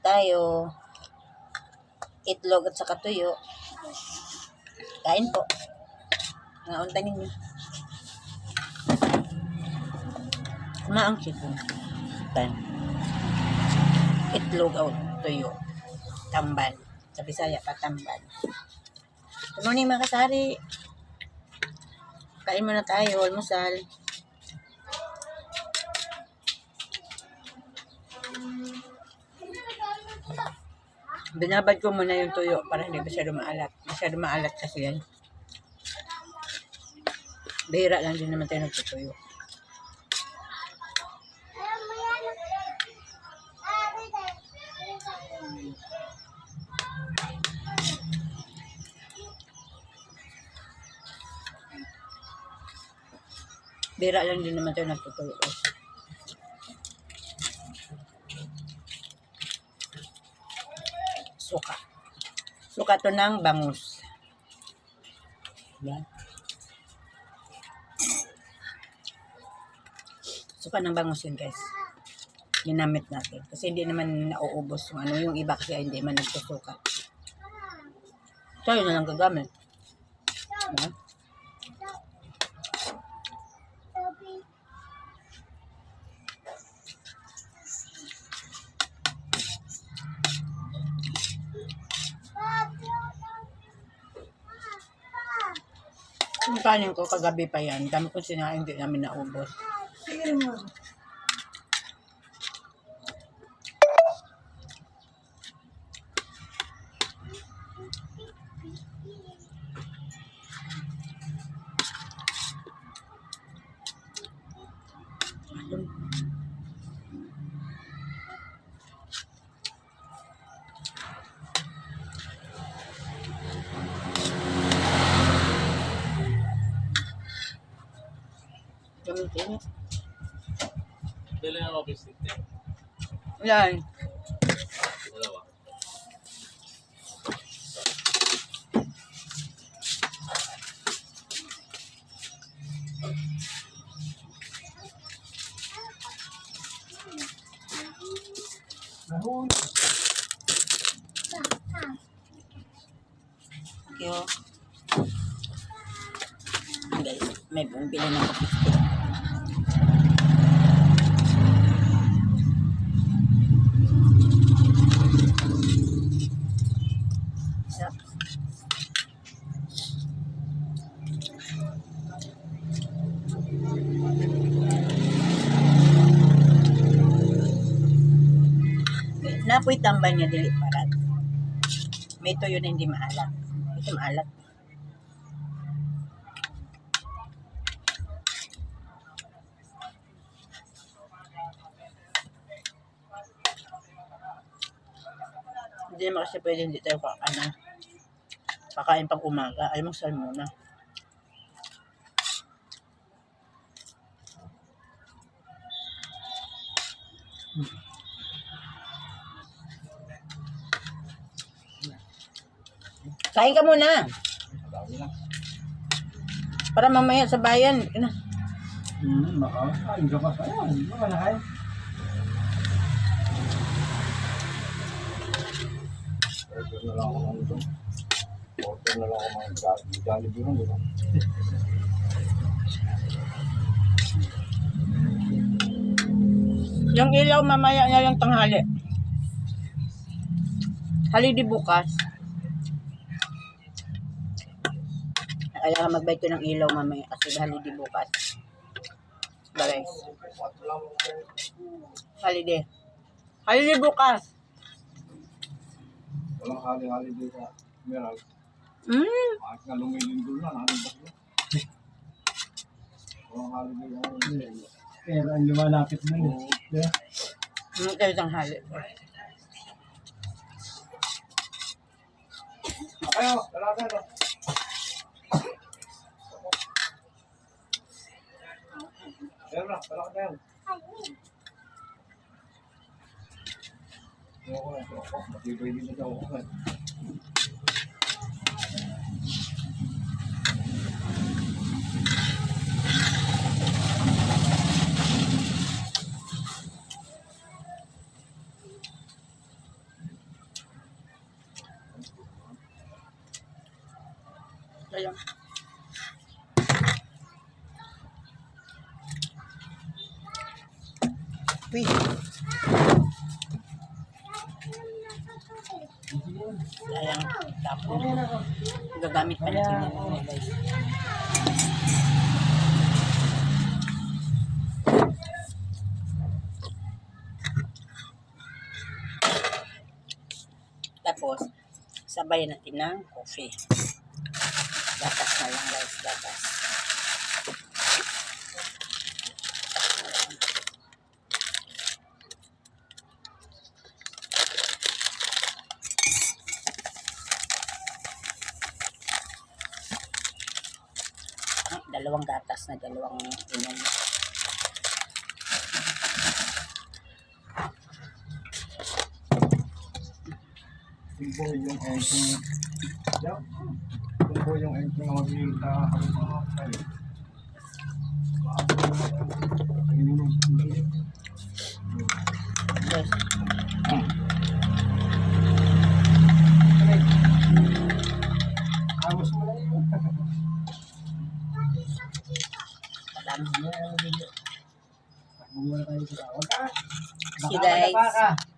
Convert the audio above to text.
Tayo, itlog at saka tuyo. Kain po. Naunta ninyo. Maang chicken. Tan. Itlog o tuyo. Tambal. Sa Bisaya pa tambal. Good morning mga kasari. Kain muna tayo, almusal. Binabad ko muna yung tuyo para hindi masyado maalat. Masyado maalat kasi yan. Bihira lang din naman tayo nagtutuyo. Bihira lang din naman tayo nagtutuyo. Suka. Suka to ng bangus. Yan. Suka ng bangus yun guys. Ginamit natin. Kasi hindi naman nauubos yung ano. Yung iba kasi hindi man nagsusuka. Tayo na lang gagamit. Yan. Yung kanin ko kagabi pa yan. Dami kong sinain, hindi namin naubos. Gamitin. Dali na ako bisik niya. Yan. Dalawa. Thank you. Guys, may bumibili na ako 50. Napoy tambal niya dili parat. May tuyo na hindi maalat. Ito maalat. Hindi naman kasi pwede hindi tayo kakain pang umaga. Almusal muna. Kain ka muna. Para mamaya sa bayan. Makakain ka pa sa'yo. Hindi ka na kain. Order na lang ako ng ito. Order na lang ako ng Jollibee nun, di ba? Yung ilaw mamaya na lang tanghali. Halidi bukas. Kailangan mag-bite ko ng ilaw mamaya kasi halidi bukas. Guys. Halidi. Halidi bukas. Walang hali-hali dito sa Meral. Kahit nga lumilindol na, natin ba siya? Walang hali dito. Pero ang lumalapit na yun. Kayo tanghali. Ayaw, talaga na. Ayaw na, talaga na yan. Ayaw ko na, matibay din na ako. Ayun. Uy. Sayang. Tapos. Gagamit pa natin yan mga guys. Tapos, sabay natin ng coffee. Gatas na lang guys, gatas. Dalawang gatas na dalawang inom. Tumbo yung engine. Yup. Tumbo yung engine ng mag-iinta. Yes. Amos mo na yun. Alam. Muna tayo sa tawag ka. See you guys.